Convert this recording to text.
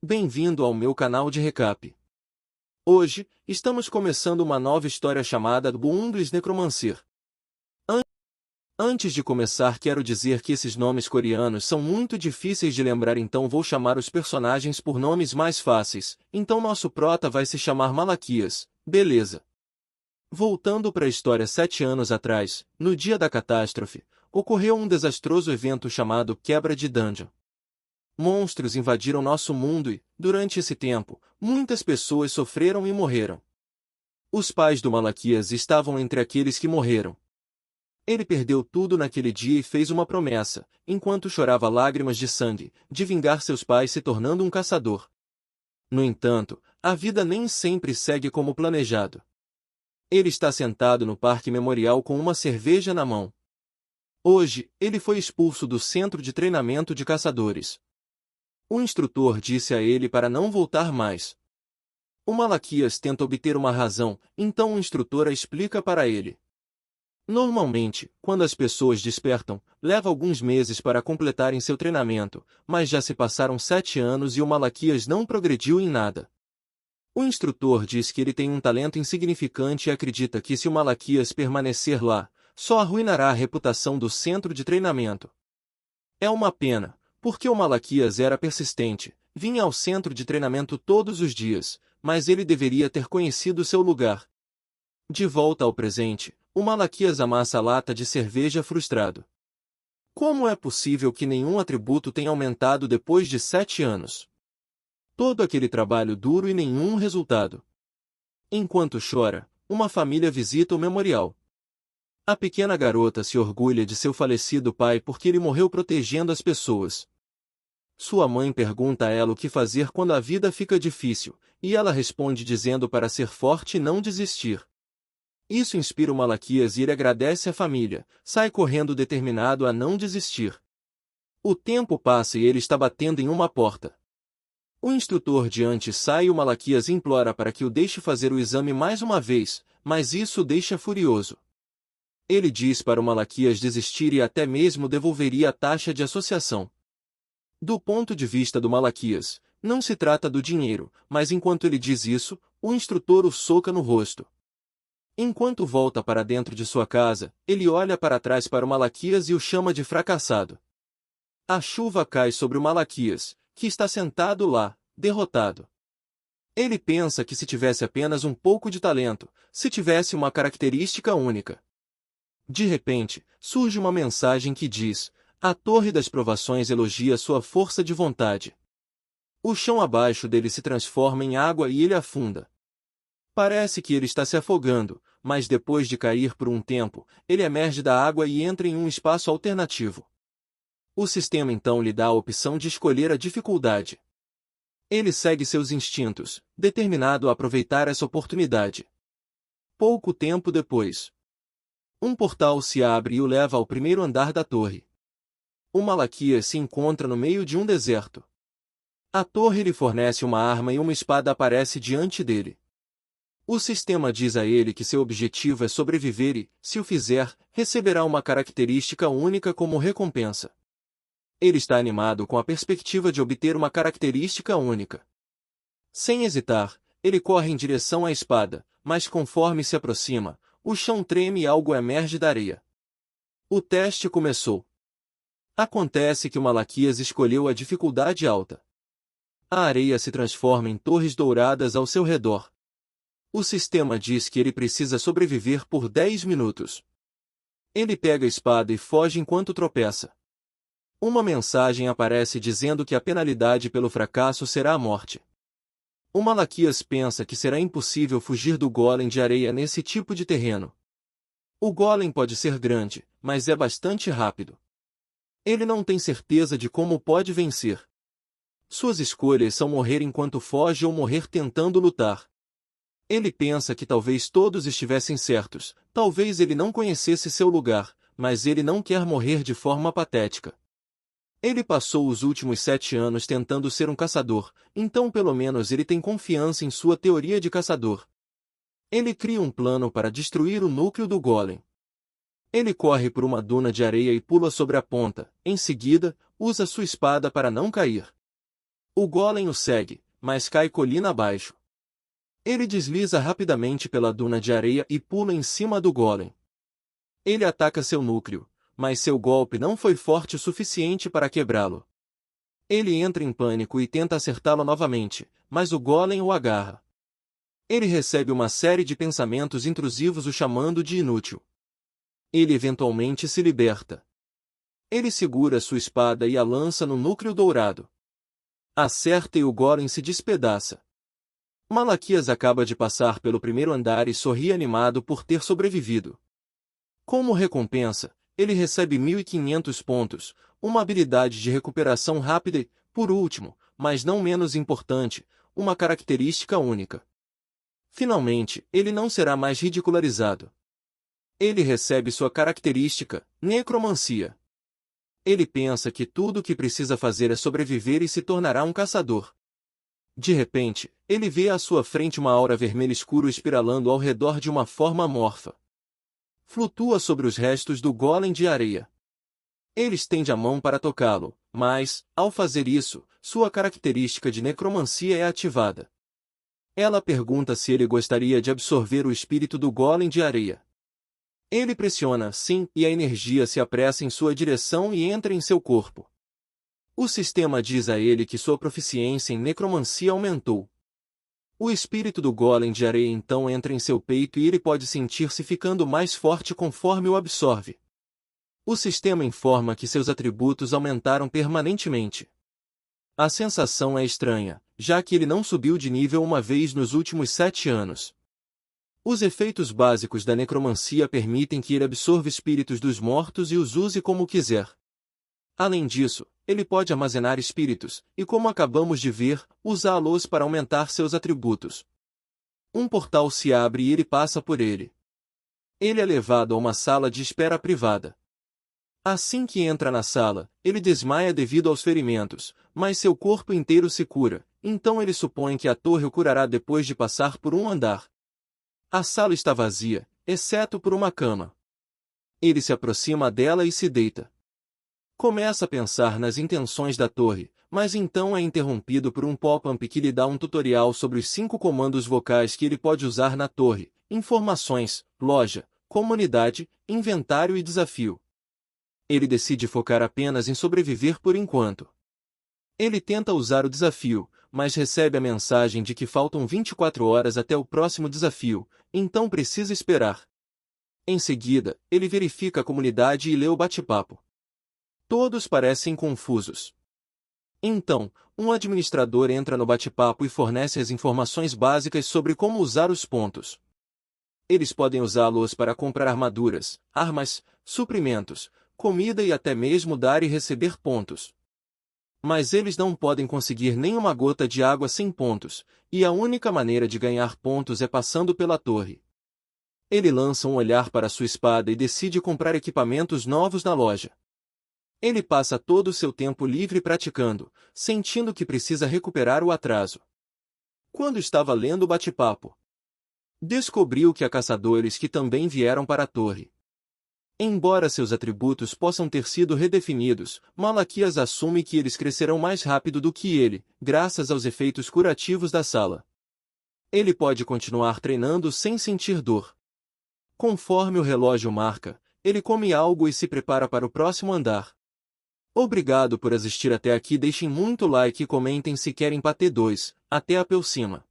Bem-vindo ao meu canal de recap. Hoje, estamos começando uma nova história chamada O Mundo Necromancer. Antes de começar, quero dizer que esses nomes coreanos são muito difíceis de lembrar, então vou chamar os personagens por nomes mais fáceis. Então nosso prota vai se chamar Malaquias, beleza? Voltando para a história 7 anos atrás, no dia da catástrofe, ocorreu um desastroso evento chamado Quebra de Dungeon. Monstros invadiram nosso mundo e, durante esse tempo, muitas pessoas sofreram e morreram. Os pais do Malaquias estavam entre aqueles que morreram. Ele perdeu tudo naquele dia e fez uma promessa, enquanto chorava lágrimas de sangue, de vingar seus pais se tornando um caçador. No entanto, a vida nem sempre segue como planejado. Ele está sentado no parque memorial com uma cerveja na mão. Hoje, ele foi expulso do centro de treinamento de caçadores. O instrutor disse a ele para não voltar mais. O Malaquias tenta obter uma razão, então o instrutor a explica para ele. Normalmente, quando as pessoas despertam, leva alguns meses para completarem seu treinamento, mas já se passaram 7 anos e o Malaquias não progrediu em nada. O instrutor diz que ele tem um talento insignificante e acredita que se o Malaquias permanecer lá, só arruinará a reputação do centro de treinamento. É uma pena, porque o Malaquias era persistente, vinha ao centro de treinamento todos os dias, mas ele deveria ter conhecido seu lugar. De volta ao presente, o Malaquias amassa a lata de cerveja frustrado. Como é possível que nenhum atributo tenha aumentado depois de 7 anos? Todo aquele trabalho duro e nenhum resultado. Enquanto chora, uma família visita o memorial. A pequena garota se orgulha de seu falecido pai porque ele morreu protegendo as pessoas. Sua mãe pergunta a ela o que fazer quando a vida fica difícil, e ela responde dizendo para ser forte e não desistir. Isso inspira o Malaquias e ele agradece à família, sai correndo determinado a não desistir. O tempo passa e ele está batendo em uma porta. O instrutor de antes sai e o Malaquias implora para que o deixe fazer o exame mais uma vez, mas isso o deixa furioso. Ele diz para o Malaquias desistir e até mesmo devolveria a taxa de associação. Do ponto de vista do Malaquias, não se trata do dinheiro, mas enquanto ele diz isso, o instrutor o soca no rosto. Enquanto volta para dentro de sua casa, ele olha para trás para o Malaquias e o chama de fracassado. A chuva cai sobre o Malaquias, que está sentado lá, derrotado. Ele pensa que se tivesse apenas um pouco de talento, se tivesse uma característica única. De repente, surge uma mensagem que diz: a Torre das Provações elogia sua força de vontade. O chão abaixo dele se transforma em água e ele afunda. Parece que ele está se afogando, mas depois de cair por um tempo, ele emerge da água e entra em um espaço alternativo. O sistema então lhe dá a opção de escolher a dificuldade. Ele segue seus instintos, determinado a aproveitar essa oportunidade. Pouco tempo depois, um portal se abre e o leva ao primeiro andar da torre. O Malaquias se encontra no meio de um deserto. A torre lhe fornece uma arma e uma espada aparece diante dele. O sistema diz a ele que seu objetivo é sobreviver e, se o fizer, receberá uma característica única como recompensa. Ele está animado com a perspectiva de obter uma característica única. Sem hesitar, ele corre em direção à espada, mas conforme se aproxima, o chão treme e algo emerge da areia. O teste começou. Acontece que o Malaquias escolheu a dificuldade alta. A areia se transforma em torres douradas ao seu redor. O sistema diz que ele precisa sobreviver por 10 minutos. Ele pega a espada e foge enquanto tropeça. Uma mensagem aparece dizendo que a penalidade pelo fracasso será a morte. O Malaquias pensa que será impossível fugir do golem de areia nesse tipo de terreno. O golem pode ser grande, mas é bastante rápido. Ele não tem certeza de como pode vencer. Suas escolhas são morrer enquanto foge ou morrer tentando lutar. Ele pensa que talvez todos estivessem certos, talvez ele não conhecesse seu lugar, mas ele não quer morrer de forma patética. Ele passou os últimos 7 anos tentando ser um caçador, então pelo menos ele tem confiança em sua teoria de caçador. Ele cria um plano para destruir o núcleo do golem. Ele corre por uma duna de areia e pula sobre a ponta, em seguida, usa sua espada para não cair. O golem o segue, mas cai colina abaixo. Ele desliza rapidamente pela duna de areia e pula em cima do golem. Ele ataca seu núcleo, mas seu golpe não foi forte o suficiente para quebrá-lo. Ele entra em pânico e tenta acertá-lo novamente, mas o golem o agarra. Ele recebe uma série de pensamentos intrusivos o chamando de inútil. Ele eventualmente se liberta. Ele segura sua espada e a lança no núcleo dourado. Acerta e o golem se despedaça. Malaquias acaba de passar pelo primeiro andar e sorri animado por ter sobrevivido. Como recompensa, ele recebe 1.500 pontos, uma habilidade de recuperação rápida e, por último, mas não menos importante, uma característica única. Finalmente, ele não será mais ridicularizado. Ele recebe sua característica, necromancia. Ele pensa que tudo o que precisa fazer é sobreviver e se tornará um caçador. De repente, ele vê à sua frente uma aura vermelha escuro espiralando ao redor de uma forma amorfa. Flutua sobre os restos do golem de areia. Ele estende a mão para tocá-lo, mas, ao fazer isso, sua característica de necromancia é ativada. Ela pergunta se ele gostaria de absorver o espírito do golem de areia. Ele pressiona sim e a energia se apressa em sua direção e entra em seu corpo. O sistema diz a ele que sua proficiência em necromancia aumentou. O espírito do golem de areia então entra em seu peito e ele pode sentir-se ficando mais forte conforme o absorve. O sistema informa que seus atributos aumentaram permanentemente. A sensação é estranha, já que ele não subiu de nível uma vez nos últimos 7 anos. Os efeitos básicos da necromancia permitem que ele absorva espíritos dos mortos e os use como quiser. Além disso, ele pode armazenar espíritos, e como acabamos de ver, usá-los para aumentar seus atributos. Um portal se abre e ele passa por ele. Ele é levado a uma sala de espera privada. Assim que entra na sala, ele desmaia devido aos ferimentos, mas seu corpo inteiro se cura, então ele supõe que a torre o curará depois de passar por um andar. A sala está vazia, exceto por uma cama. Ele se aproxima dela e se deita. Começa a pensar nas intenções da torre, mas então é interrompido por um pop-up que lhe dá um tutorial sobre os 5 comandos vocais que ele pode usar na torre: informações, loja, comunidade, inventário e desafio. Ele decide focar apenas em sobreviver por enquanto. Ele tenta usar o desafio, mas recebe a mensagem de que faltam 24 horas até o próximo desafio, então precisa esperar. Em seguida, ele verifica a comunidade e lê o bate-papo. Todos parecem confusos. Então, um administrador entra no bate-papo e fornece as informações básicas sobre como usar os pontos. Eles podem usá-los para comprar armaduras, armas, suprimentos, comida e até mesmo dar e receber pontos. Mas eles não podem conseguir nenhuma gota de água sem pontos, e a única maneira de ganhar pontos é passando pela torre. Ele lança um olhar para sua espada e decide comprar equipamentos novos na loja. Ele passa todo o seu tempo livre praticando, sentindo que precisa recuperar o atraso. Quando estava lendo o bate-papo, descobriu que há caçadores que também vieram para a torre. Embora seus atributos possam ter sido redefinidos, Malaquias assume que eles crescerão mais rápido do que ele, graças aos efeitos curativos da sala. Ele pode continuar treinando sem sentir dor. Conforme o relógio marca, ele come algo e se prepara para o próximo andar. Obrigado por assistir até aqui. Deixem muito like e comentem se querem Patê 2, até a próxima.